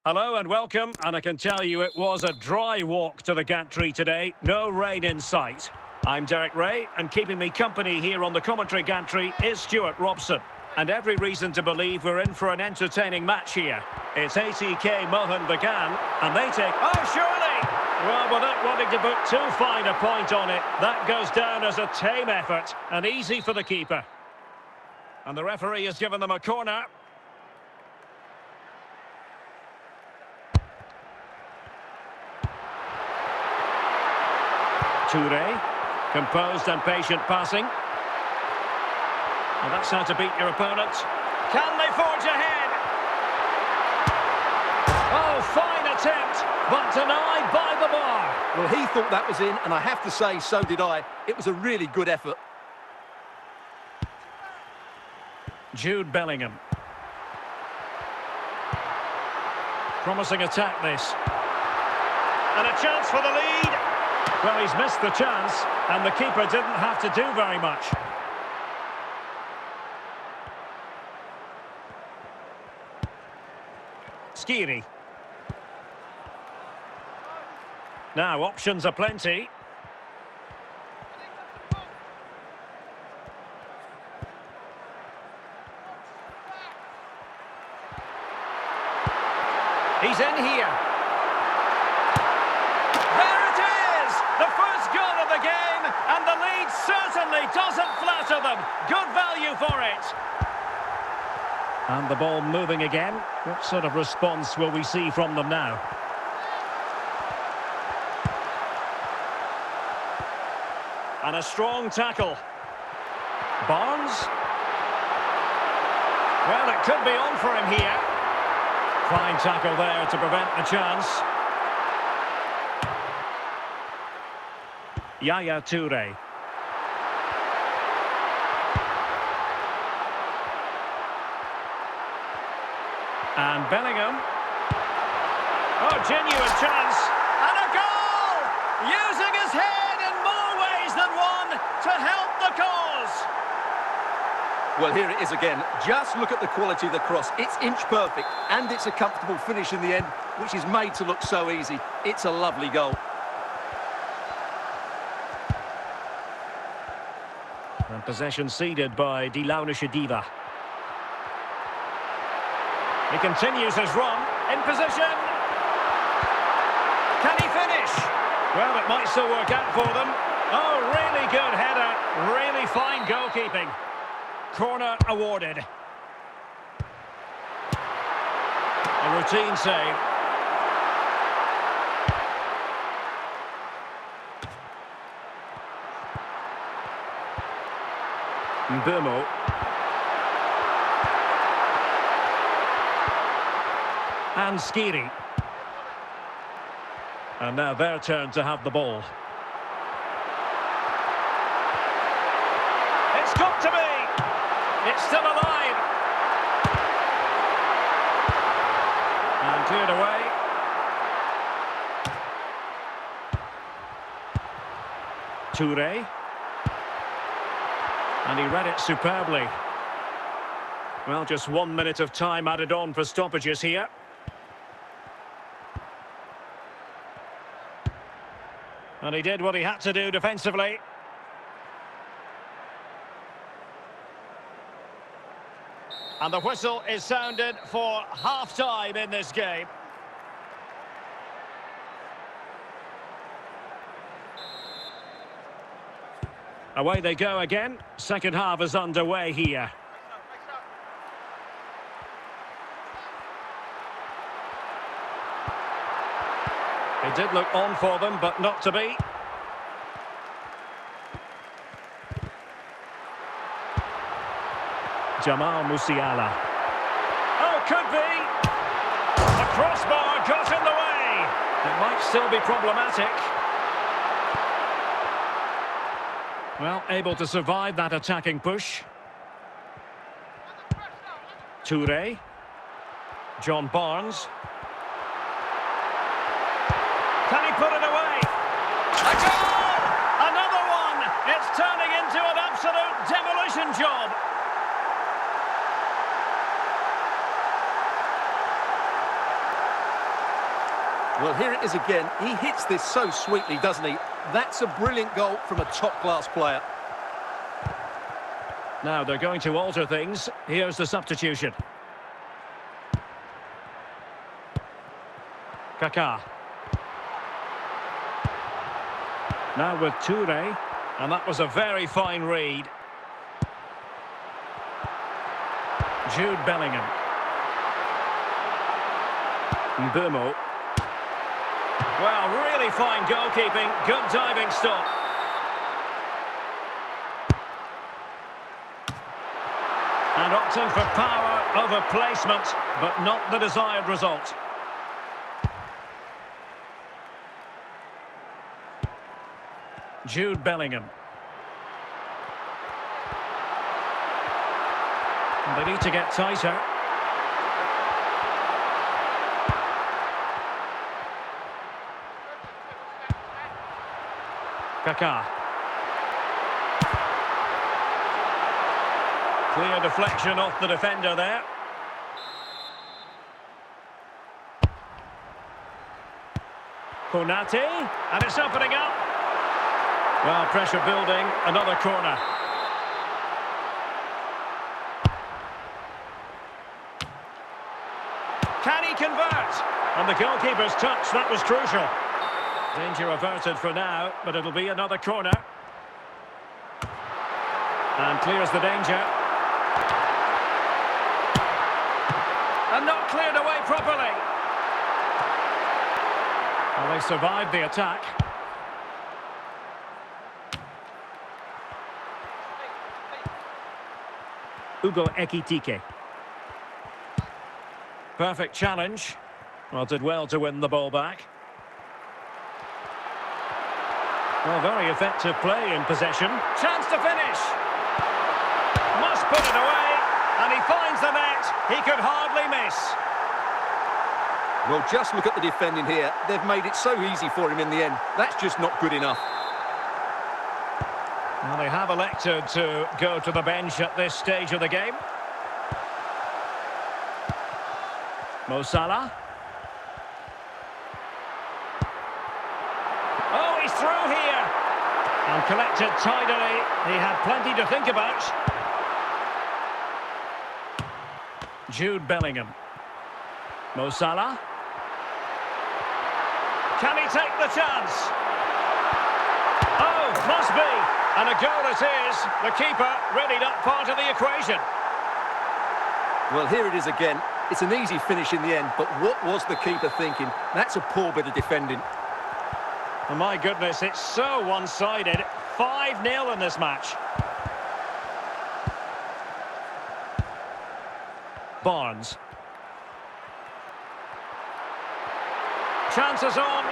Hello and welcome, and I can tell you it was a dry walk to the gantry today. No rain in sight. I'm Derek Ray, and keeping me company here on the commentary gantry is Stuart Robson. And every reason to believe we're in for an entertaining match here. It's ATK Mohun Bagan, and they take... Oh, surely! Well, without wanting to put too fine a point on it, that goes down as a tame effort, and easy for the keeper. And the referee has given them a corner. Toure, composed and patient passing. And that's how to beat your opponent. Can they forge ahead? Oh, fine attempt, but denied by the bar. Well, he thought that was in, and I have to say, so did I. It was a really good effort. Jude Bellingham. Promising attack, this. And a chance for the lead. Well, he's missed the chance, and the keeper didn't have to do very much. Skiri. Now, options are plenty. He's in here. And the lead certainly doesn't flatter them. Good value for it. And the ball moving again. What sort of response will we see from them now? And a strong tackle. Barnes. Well, it could be on for him here. Fine tackle there to prevent the chance. Yaya Toure. And Bellingham. Oh, genuine chance. And a goal! Using his head in more ways than one to help the cause. Well, here it is again. Just look at the quality of the cross. It's inch perfect, and it's a comfortable finish in the end, which is made to look so easy. It's a lovely goal. And possession ceded by De Launishadiva. He continues his run. In position. Can he finish? Well, it might still work out for them. Oh, really good header. Really fine goalkeeping. Corner awarded. A routine save. Mbeumo. And Skiri. And now their turn to have the ball. It's got to be! It's still alive! And cleared away. Toure. And he read it superbly. Well, just 1 minute of time added on for stoppages here. And he did what he had to do defensively. And the whistle is sounded for half-time in this game. Away they go again. Second half is underway here. It did look on for them, but not to be. Jamal Musiala. Oh, could be! The crossbar got in the way. It might still be problematic. Well, able to survive that attacking push. Toure. John Barnes. Can he put it away? A goal! Another one! It's turning into an absolute demolition job. Well, here it is again. He hits this so sweetly, doesn't he? That's a brilliant goal from a top-class player. Now they're going to alter things. Here's the substitution. Kaká. Now with Toure, and that was a very fine read. Jude Bellingham. Mbeumo. Well, really fine goalkeeping, good diving stop. And opting for power over placement, but not the desired result. Jude Bellingham. They need to get tighter. Kaká. Clear deflection off the defender there. Konate, and it's opening up. Well, pressure building, another corner. Can he convert? And the goalkeeper's touch, that was crucial. Danger averted for now, but it'll be another corner. And clears the danger. And not cleared away properly. Well, they survived the attack. Hugo Ekitike. Perfect challenge. Well, did well to win the ball back. Well, very effective play in possession. Chance to finish. Must put it away. And he finds the net. He could hardly miss. Well, just look at the defending here. They've made it so easy for him in the end. That's just not good enough. Well, they have elected to go to the bench at this stage of the game. Mo Salah. Oh, he's through here. And collected tidily. He had plenty to think about. Jude Bellingham. Mo Salah. Can he take the chance? Oh, must be. And a goal it is. The keeper readied up part of the equation. Well, here it is again. It's an easy finish in the end, but what was the keeper thinking? That's a poor bit of defending. Oh, my goodness, it's so one-sided. 5-0 in this match. Barnes. Chances on.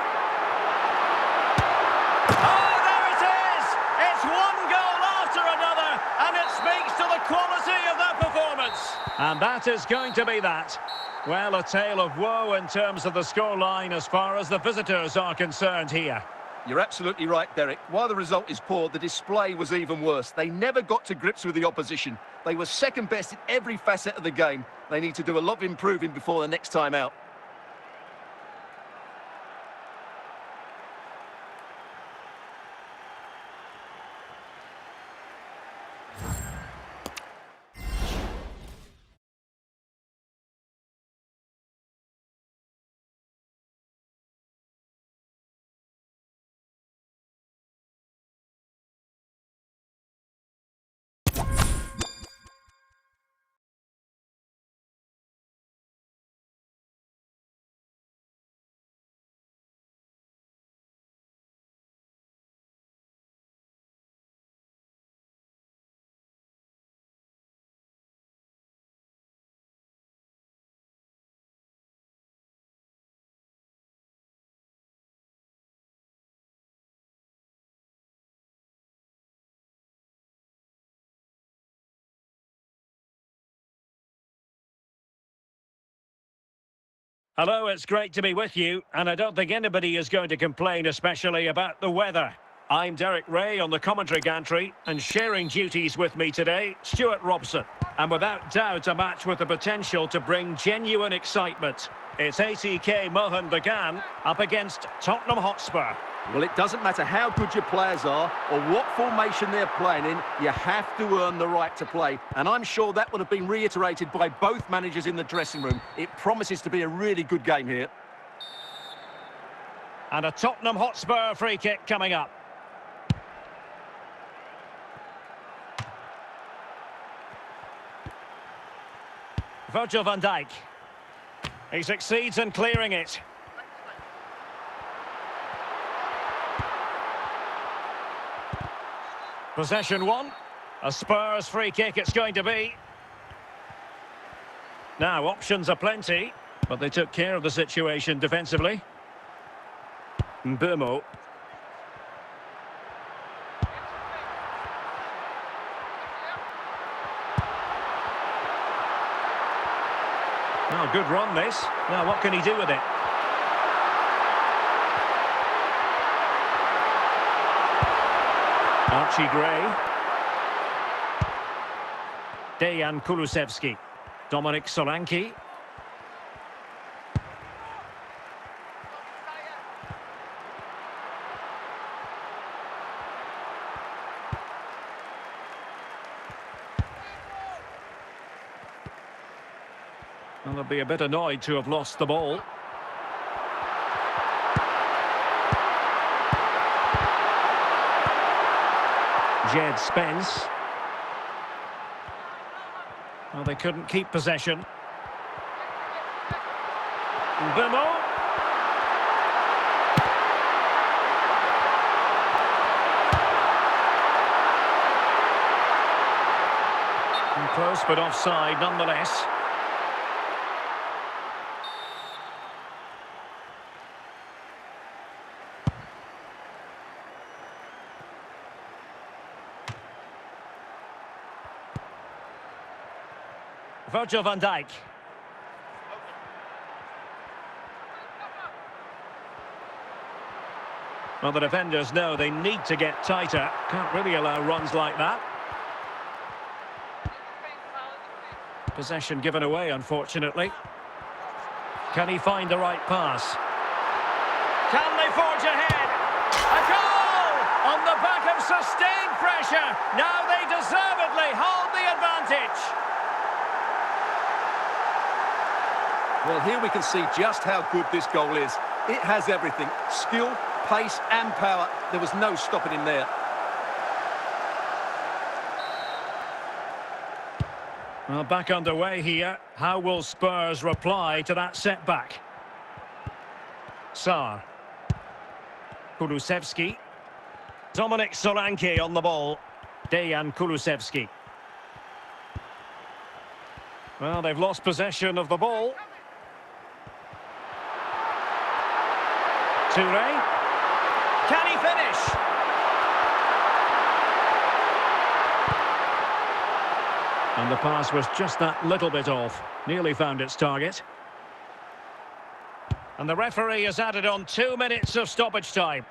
Oh, there it is! It's one goal after another, and it speaks to the quality of their performance. And that is going to be that. Well, a tale of woe in terms of the scoreline as far as the visitors are concerned here. You're absolutely right, Derek. While the result is poor, the display was even worse. They never got to grips with the opposition. They were second best in every facet of the game. They need to do a lot of improving before the next time out. Hello, it's great to be with you, and I don't think anybody is going to complain, especially about the weather. I'm Derek Ray on the commentary gantry, and sharing duties with me today, Stuart Robson. And without doubt, a match with the potential to bring genuine excitement. It's ATK Mohan Bagan up against Tottenham Hotspur. Well, it doesn't matter how good your players are or what formation they're playing in, you have to earn the right to play. And I'm sure that would have been reiterated by both managers in the dressing room. It promises to be a really good game here. And a Tottenham Hotspur free kick coming up. Virgil van Dijk. He succeeds in clearing it. Possession one. A Spurs free kick it's going to be. Now, options are plenty, but they took care of the situation defensively. Mbeumo. Oh, good run this. Now, what can he do with it? Archie Gray. Dejan Kulusevski. Dominic Solanke. Well, they'll be a bit annoyed to have lost the ball. Jed Spence. Well, they couldn't keep possession. Mbeumo. Close, but offside nonetheless. Virgil van Dijk. Well, the defenders know they need to get tighter. Can't really allow runs like that. Possession given away, unfortunately. Can he find the right pass? Can they forge ahead? A goal! On the back of sustained pressure. Now they deservedly hold the advantage. Well, here we can see just how good this goal is. It has everything. Skill, pace and power. There was no stopping him there. Well, back underway here. How will Spurs reply to that setback? Sarr. Kulusevski. Dominic Solanke on the ball. Dejan Kulusevski. Well, they've lost possession of the ball. Toure. Can he finish? And the pass was just that little bit off. Nearly found its target. And the referee has added on 2 minutes of stoppage time.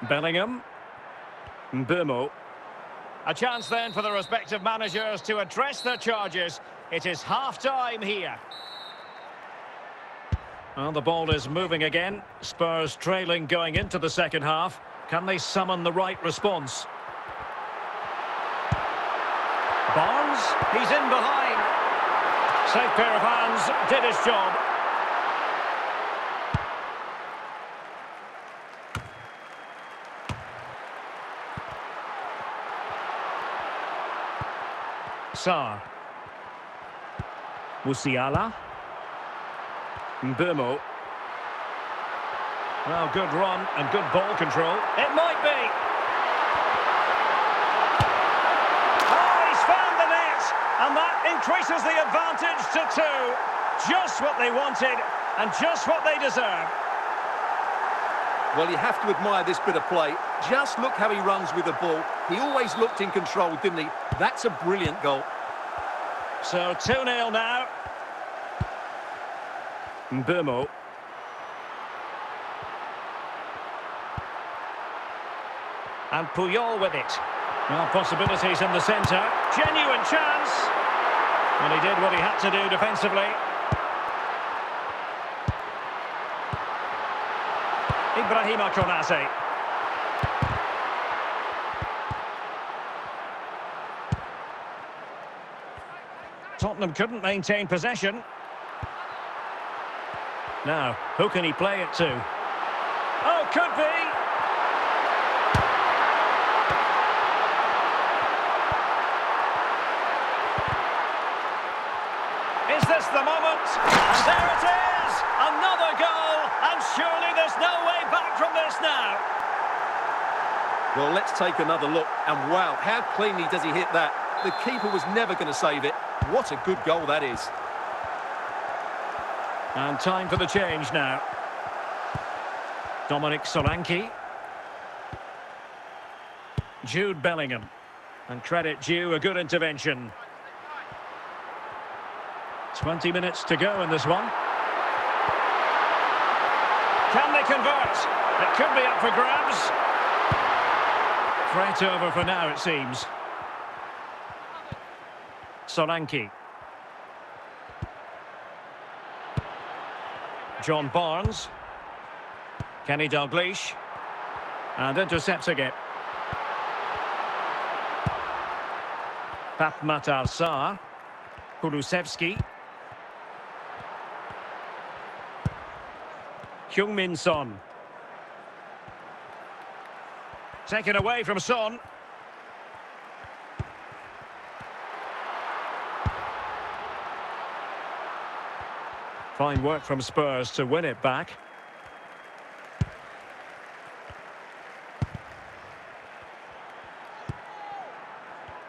Bellingham. Mbeumo. A chance then for the respective managers to address their charges. It is half-time here. Well, the ball is moving again. Spurs trailing going into the second half. Can they summon the right response? Barnes, he's in behind. Safe pair of hands, did his job. Sarr. Musiala. Mbeumo. Well, good run and good ball control. It might be. Oh, he's found the net. And that increases the advantage to 2. Just what they wanted and just what they deserve. Well, you have to admire this bit of play. Just look how he runs with the ball. He always looked in control, didn't he? That's a brilliant goal. So 2-0 now. Mbeumo. And Puyol with it. Well, possibilities in the centre. Genuine chance. And he did what he had to do defensively. Brahima Konate. Tottenham couldn't maintain possession. Now, who can he play it to? Oh, could be! Is this the moment? And there it is! Another goal! And surely there's no way back from this now! Well, let's take another look. And wow, how cleanly does he hit that? The keeper was never going to save it. What a good goal that is. And time for the change now. Dominic Solanke. Jude Bellingham. And credit due, a good intervention. 20 minutes to go in this one. Can they convert? It could be up for grabs. Threat over for now, it seems. Solanke. John Barnes. Kenny Dalglish. And intercepts again. Pape Matar Sarr. Kulusevski. Heung-min Son. Taken away from Son. Fine work from Spurs to win it back.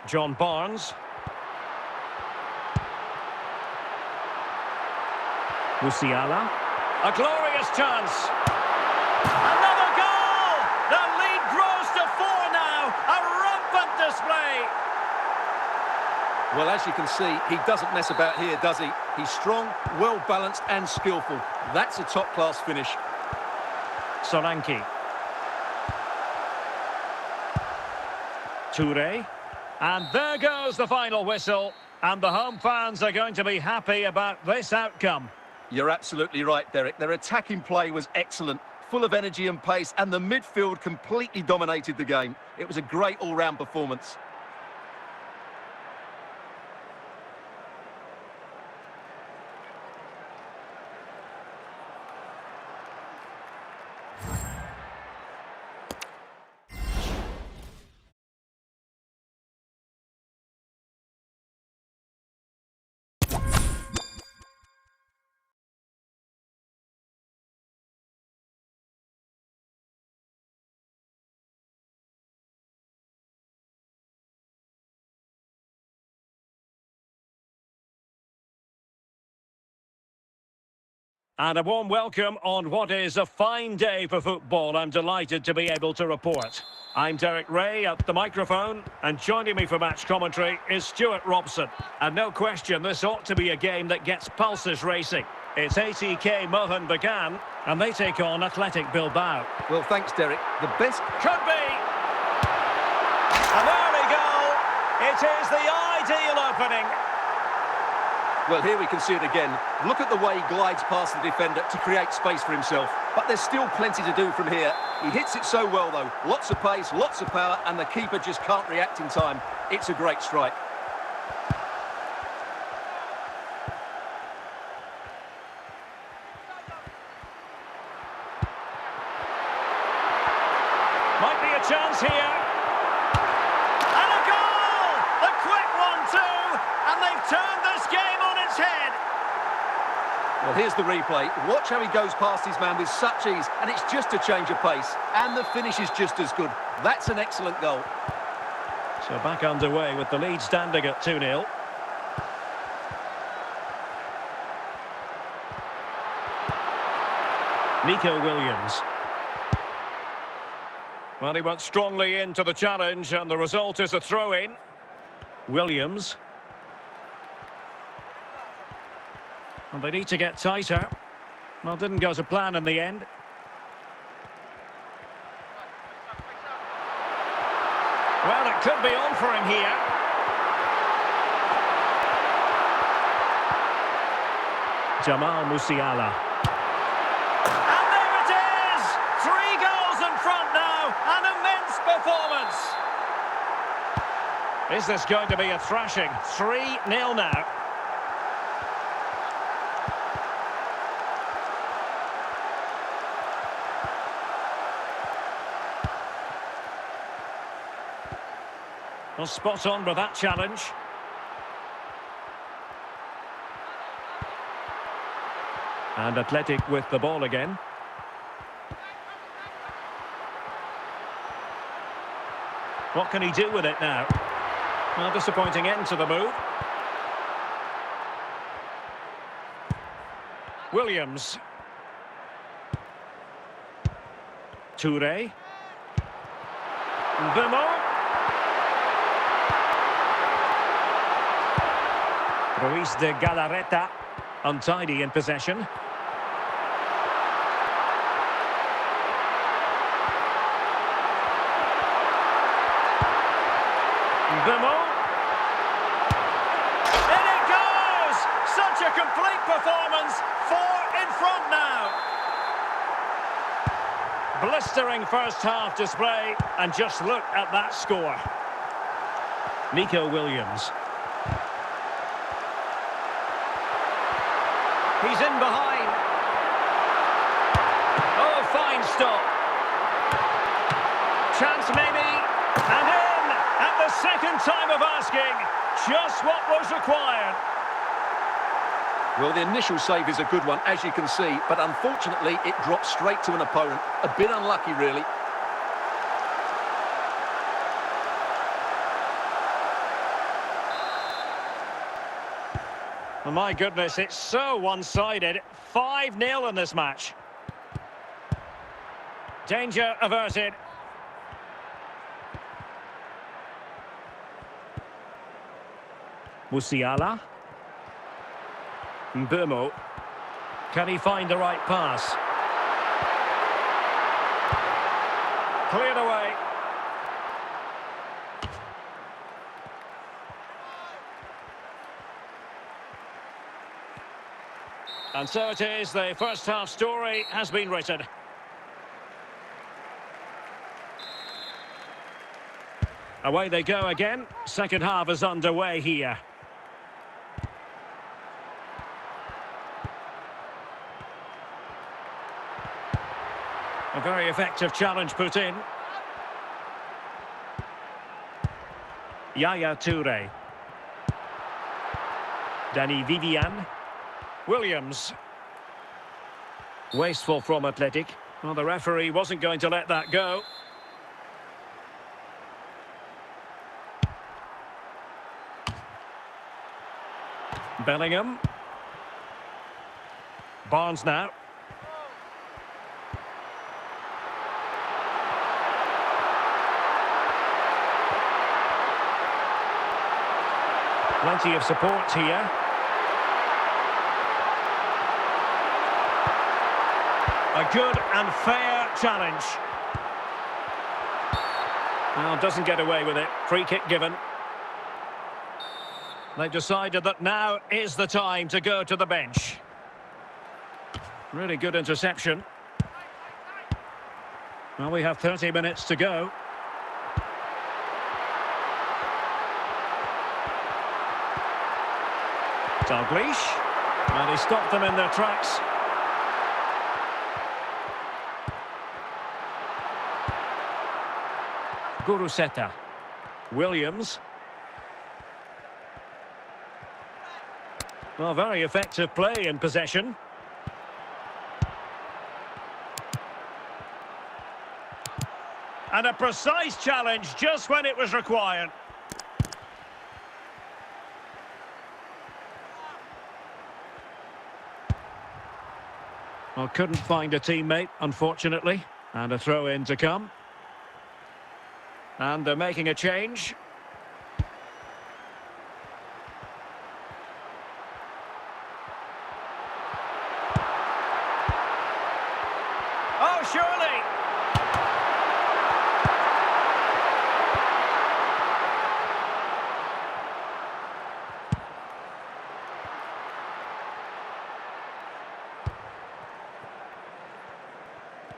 John Barnes. Musiala. A glorious chance. Another goal! The lead grows to 4 now. A rampant display. Well, as you can see, he doesn't mess about here, does he? He's strong, well-balanced and skillful. That's a top-class finish. Solanke. Toure. And there goes the final whistle. And the home fans are going to be happy about this outcome. You're absolutely right, Derek. Their attacking play was excellent, full of energy and pace, and the midfield completely dominated the game. It was a great all-round performance. And a warm welcome on what is a fine day for football. I'm delighted to be able to report. I'm Derek Ray at the microphone, and joining me for match commentary is Stuart Robson. And no question, this ought to be a game that gets pulses racing. It's ATK Mohun Bagan, and they take on Athletic Bilbao. Well, thanks, Derek. The best... Could be! An early goal. It is the ideal opening. Well, here we can see it again. Look at the way he glides past the defender to create space for himself. But there's still plenty to do from here. He hits it so well, though. Lots of pace, lots of power, and the keeper just can't react in time. It's a great strike. Might be a chance here. And a goal! A quick one, too! And they've turned this game on its head. Well, here's the replay. Watch how he goes past his man with such ease, and it's just a change of pace. And the finish is just as good. That's an excellent goal. So back underway with the lead standing at 2-0. Nico Williams. Well, he went strongly into the challenge, and the result is a throw-in. Williams. And they need to get tighter. Well, didn't go to plan in the end. Well, it could be on for him here. Jamal Musiala. And there it is! 3 Is this going to be a thrashing? 3-0 now. Well, spot on with that challenge. And Athletic with the ball again. What can he do with it now? Well, disappointing end to the move. Williams. Toure. Bemo. Ruiz de Galarreta. Untidy in possession. Bemo. In it goes! Such a complete performance. 4 in front now. Blistering first half display, and just look at that score. Nico Williams. He's in behind. Oh, fine stop. Chance maybe, and in at the second time of asking. Just what was required. Well, the initial save is a good one, as you can see, but unfortunately it dropped straight to an opponent. A bit unlucky, really. Oh, my goodness, it's so one-sided. 5-0 in this match. Danger averted. Musiala. Mbeumo. Can he find the right pass? Cleared away. And so it is, the first half story has been written. Away they go again. Second half is underway here. A very effective challenge put in. Yaya Toure. Dani Vivian. Williams. Wasteful from Athletic. Well, the referee wasn't going to let that go. Bellingham. Barnes now. Plenty of support here. A good and fair challenge. Well, doesn't get away with it. Free kick given. They've decided that now is the time to go to the bench. Really good interception. Well, we have 30 minutes to go. Dalglish. And he stopped them in their tracks. Guruseta. Williams. Well, very effective play in possession. And a precise challenge just when it was required. Well, couldn't find a teammate, unfortunately. And a throw-in to come. And they're making a change. Oh, surely!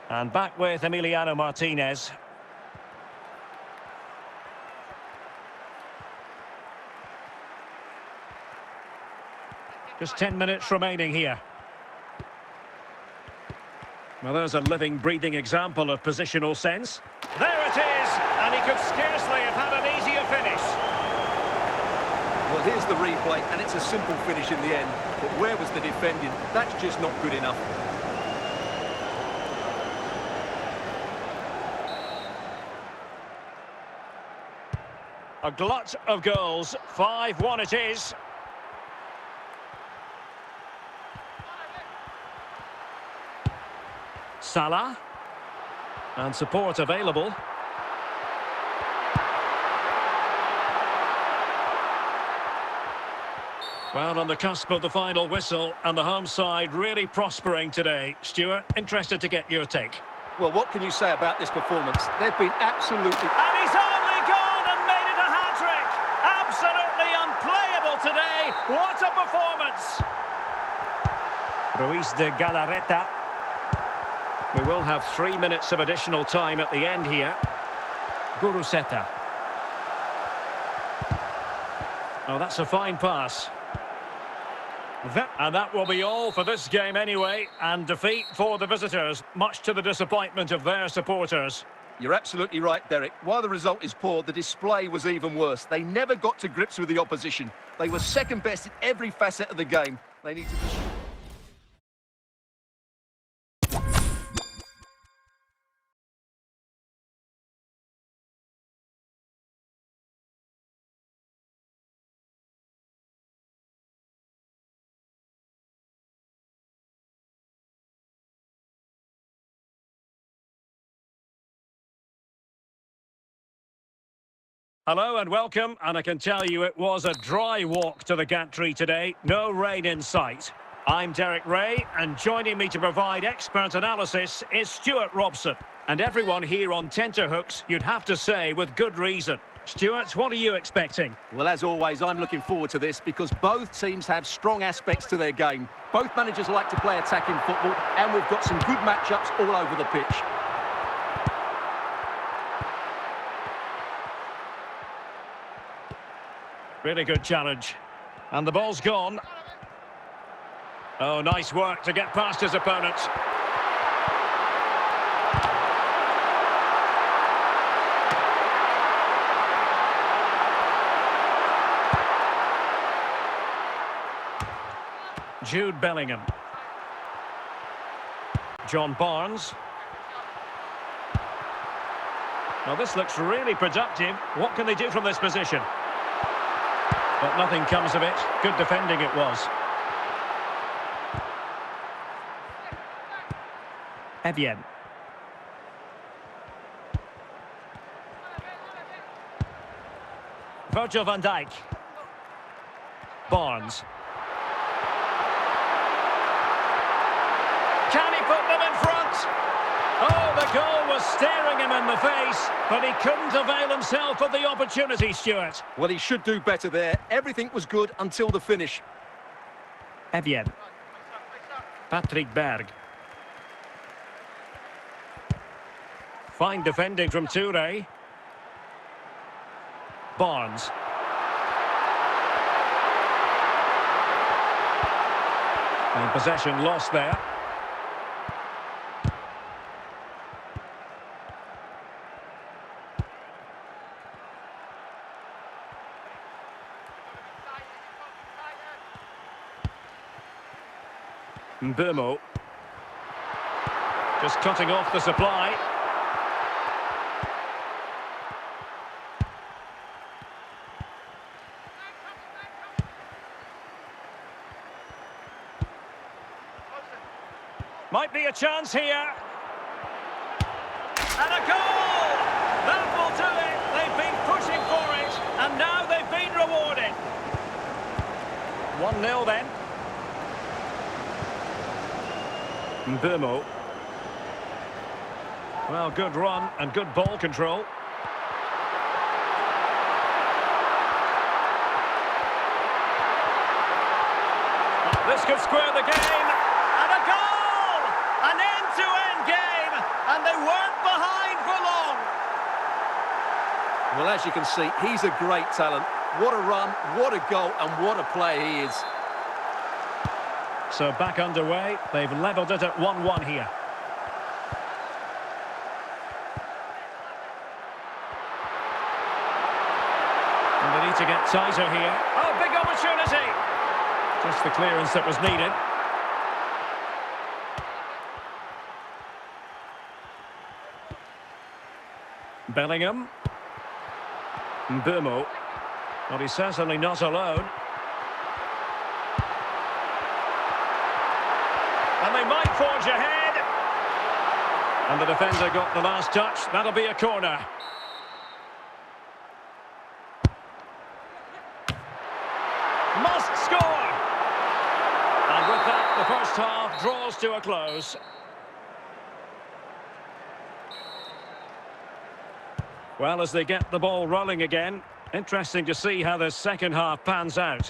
And back with Emiliano Martinez. Just 10 minutes remaining here. Well, there's a living, breathing example of positional sense. There it is, and he could scarcely have had an easier finish. Well, here's the replay, and it's a simple finish in the end. But where was the defending? That's just not good enough. A glut of goals. 5-1 it is. Salah. And support available. Well, on the cusp of the final whistle, and the home side really prospering today. Stuart, interested to get your take. Well, what can you say about this performance? They've been absolutely... And he's only gone and made it a hat-trick! Absolutely unplayable today! What a performance! Ruiz de Galarreta. We will have 3 minutes of additional time at the end here. Guruceta. Oh, that's a fine pass. And that will be all for this game anyway, and defeat for the visitors, much to the disappointment of their supporters. You're absolutely right, Derek. While the result is poor, the display was even worse. They never got to grips with the opposition. They were second best in every facet of the game. They need to... Hello and welcome, and I can tell you it was a dry walk to the gantry today. No rain in sight. I'm Derek Ray, and joining me to provide expert analysis is Stuart Robson. And everyone here on tenterhooks, you'd have to say, with good reason. Stuart, what are you expecting? Well, as always, I'm looking forward to this because both teams have strong aspects to their game. Both managers like to play attacking football, and we've got some good matchups all over the pitch. Really good challenge. And the ball's gone. Oh, nice work to get past his opponent. Jude Bellingham. John Barnes. Now this looks really productive. What can they do from this position? But nothing comes of it. Good defending it was. Evian. Virgil van Dijk. Barnes. Can he put them in front? Oh, the goal was staring him in the face, but he couldn't avail himself of the opportunity, Stuart. Well, he should do better there. Everything was good until the finish. Evian. Patrick Berg. Fine defending from Toure. Barnes. And possession lost there. Mbeumo. Just cutting off the supply. Might be a chance here. And a goal! That will do it. They've been pushing for it, and now they've been rewarded. 1-0 then. Mbeumo. Well, good run and good ball control. This could square the game. And a goal! An end-to-end game. And they weren't behind for long. Well, as you can see, he's a great talent. What a run, what a goal, and what a player he is. So back underway. They've levelled it at 1-1 here. And they need to get tighter here. Oh, big opportunity! Just the clearance that was needed. Bellingham. Mbeumo. Well, he's certainly not alone. And they might forge ahead. And the defender got the last touch. That'll be a corner. Must score! And with that, the first half draws to a close. Well, as they get the ball rolling again, interesting to see how the second half pans out.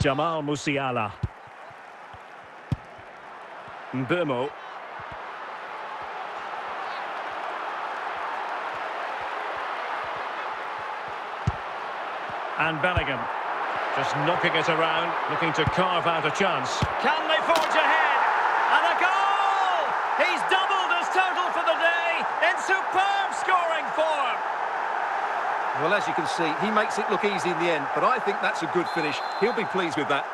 Jamal Musiala. Mbeumo. And Bellingham. Just knocking it around, looking to carve out a chance. Can they forge ahead? And a goal! He's doubled his total for the day in superb scoring form. Well, as you can see, he makes it look easy in the end, but I think that's a good finish. He'll be pleased with that.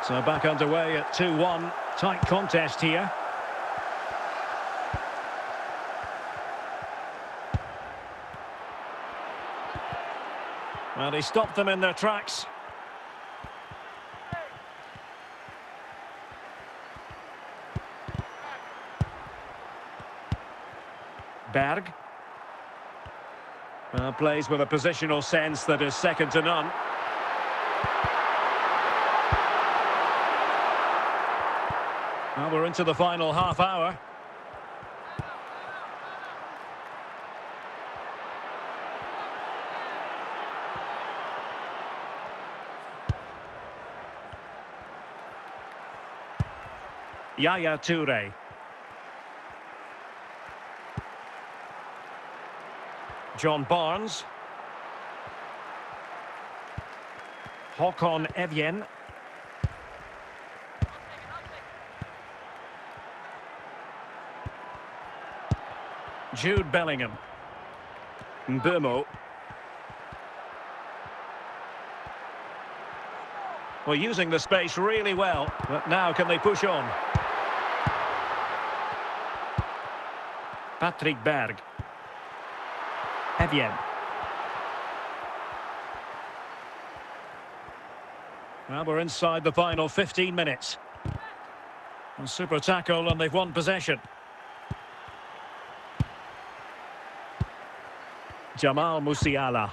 So back underway at 2-1. Tight contest here. Well, he stopped them in their tracks. Berg. Well, plays with a positional sense that is second to none. Well, we're into the final half hour. Yaya Toure. John Barnes. Håkon Evjen. Jude Bellingham. Mbeumo. Well, using the space really well, but now can they push on? Patrick Berg. Evjen. Well, we're inside the final 15 minutes. A super tackle and they've won possession. Jamal Musiala.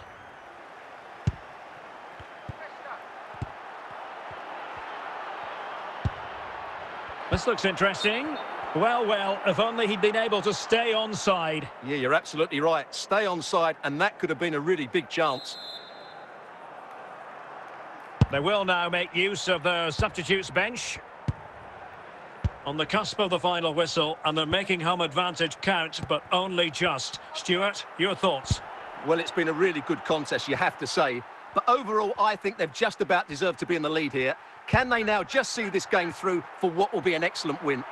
This looks interesting. Well, if only he'd been able to stay onside. Yeah, you're absolutely right. Stay onside, and that could have been a really big chance. They will now make use of the substitutes bench. On the cusp of the final whistle, and they're making home advantage count, but only just. Stuart, your thoughts? Well, it's been a really good contest, you have to say. But overall, I think they've just about deserved to be in the lead here. Can they now just see this game through for what will be an excellent win?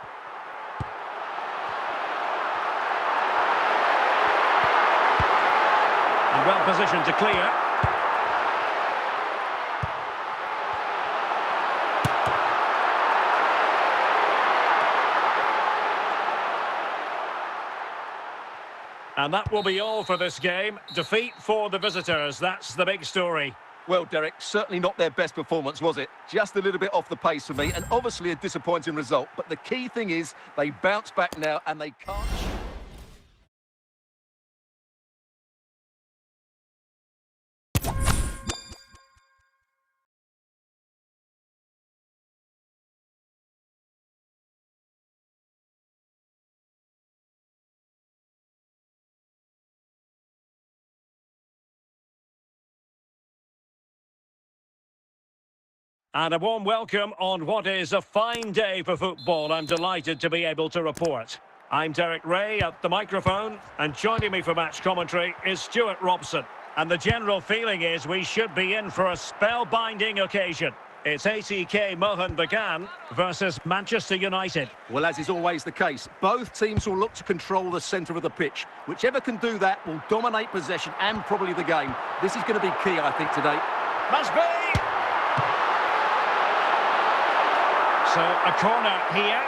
And well positioned to clear. And that will be all for this game. Defeat for the visitors, that's the big story. Well, Derek, certainly not their best performance, was it? Just a little bit off the pace for me, and obviously a disappointing result. But the key thing is, they bounce back now, and they can't... And a warm welcome on what is a fine day for football, I'm delighted to be able to report. I'm Derek Ray at the microphone, and joining me for match commentary is Stuart Robson. And the general feeling is we should be in for a spellbinding occasion. It's ATK Mohun Bagan versus Manchester United. Well, as is always the case, both teams will look to control the centre of the pitch. Whichever can do that will dominate possession and probably the game. This is going to be key, I think, today. Must be! So, a corner here.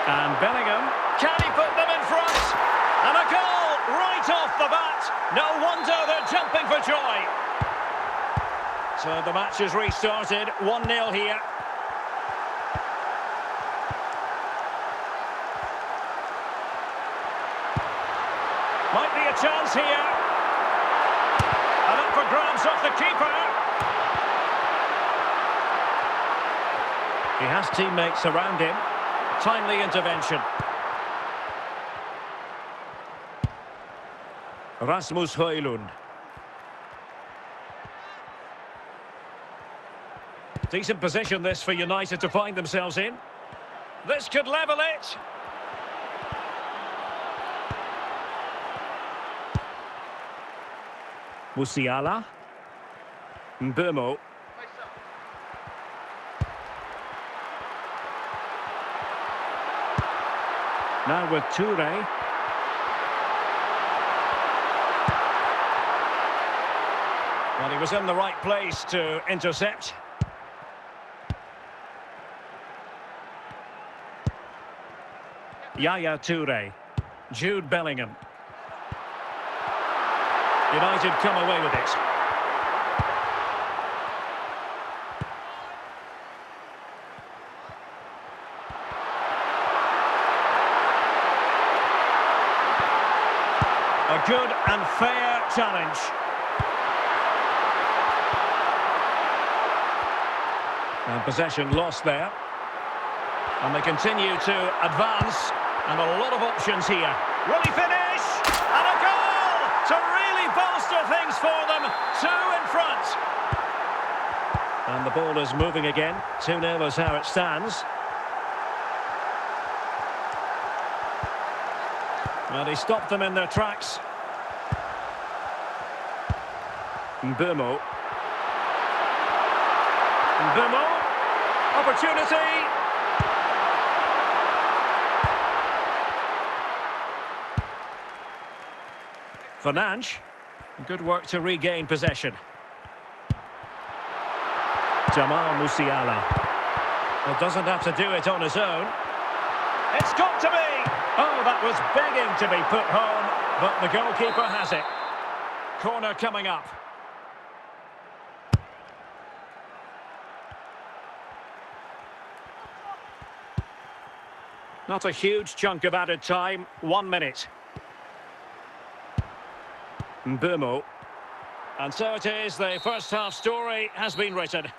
And Bellingham, can he put them in front? And a goal right off the bat. No wonder they're jumping for joy. So the match is restarted, 1-0 here. Might be a chance here. And up for grabs off the keeper. He has teammates around him. Timely intervention. Rasmus Højlund. Decent position this for United to find themselves in. This could level it. Musiala. Mbeumo. Now with Toure. Well, he was in the right place to intercept. Yaya Toure. Jude Bellingham. United come away with it. A good and fair challenge. And possession lost there. And they continue to advance. And a lot of options here. Will he finish? And a goal to really bolster things for them. 2 in front. And the ball is moving again. 2-0 is how it stands. Well, he stopped them in their tracks. Mbeumo. Mbeumo. Opportunity. Fernandes. Good work to regain possession. Jamal Musiala. Well, doesn't have to do it on his own. It's got to be! Oh, that was begging to be put home, but the goalkeeper has it. Corner coming up. Not a huge chunk of added time, 1 minute. Mbeumo. And so it is, the first half story has been written.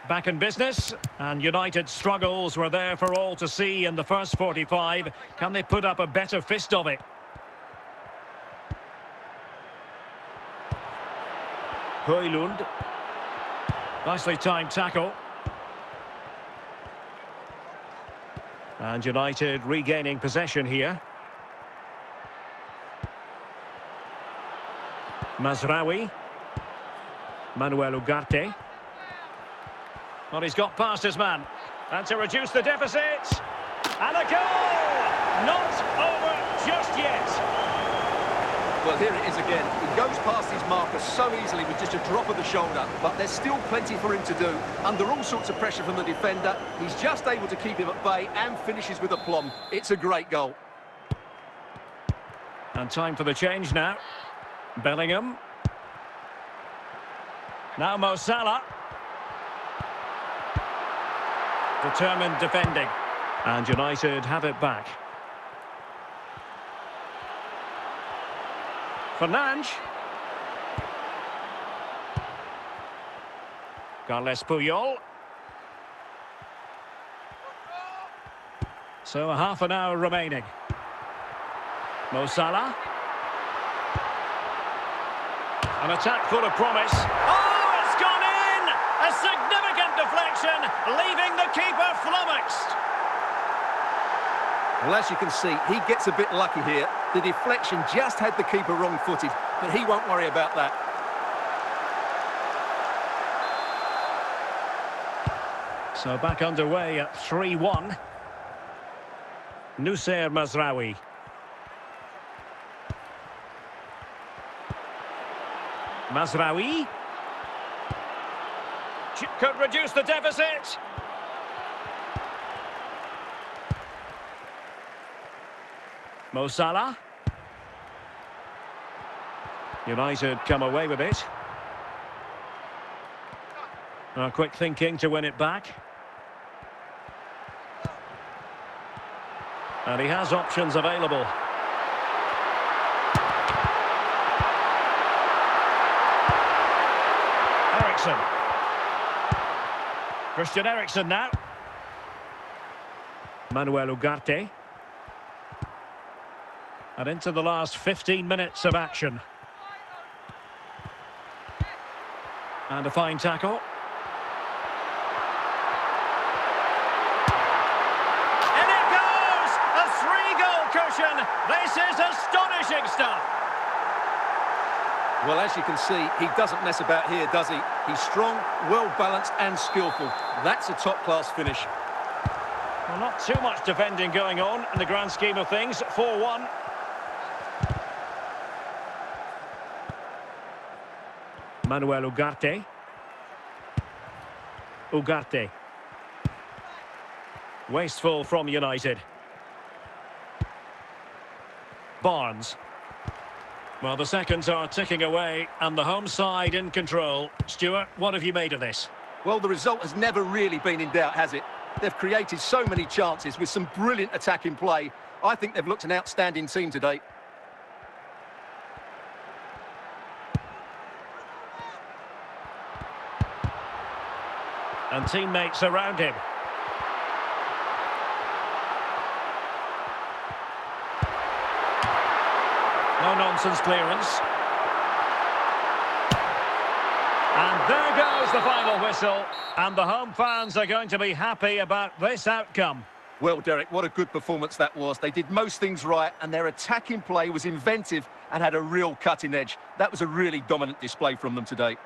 Back in business, and United's struggles were there for all to see in the first 45. Can they put up a better fist of it? Højlund. Nicely timed tackle. And United regaining possession here. Mazraoui. Manuel Ugarte. Well, he's got past his man. And to reduce the deficit. And a goal! Not over just yet. Well, here it is again. He goes past his marker so easily with just a drop of the shoulder. But there's still plenty for him to do. Under all sorts of pressure from the defender, he's just able to keep him at bay and finishes with aplomb. It's a great goal. And time for the change now. Bellingham. Now Mo Salah. Determined defending. And United have it back. Fernandes. Carles Puyol. So a half an hour remaining. Mo Salah. An attack full of promise. Oh, it's gone in! A significant deflection, leaving the keeper flummoxed. Well, as you can see, he gets a bit lucky here. The deflection just had the keeper wrong-footed, but he won't worry about that. So back underway at 3-1. Noussair Mazraoui. Mazraoui. Could reduce the deficit. Mo Salah. United come away with it. Quick thinking to win it back. And he has options available. Eriksen. Christian Eriksen now. Manuel Ugarte. And into the last 15 minutes of action. And a fine tackle. In it goes! A 3-goal cushion. This is astonishing stuff. Well, as you can see, he doesn't mess about here, does he? He's strong, well-balanced and skillful. That's a top-class finish. Well, not too much defending going on in the grand scheme of things. 4-1. Manuel Ugarte. Ugarte. Wasteful from United. Barnes. Well, the seconds are ticking away and the home side in control. Stuart, what have you made of this? Well, the result has never really been in doubt, has it? They've created so many chances with some brilliant attacking play. I think they've looked an outstanding team today. And teammates around him. No-nonsense clearance. And there goes the final whistle. And the home fans are going to be happy about this outcome. Well, Derek, what a good performance that was. They did most things right, and their attacking play was inventive and had a real cutting edge. That was a really dominant display from them today.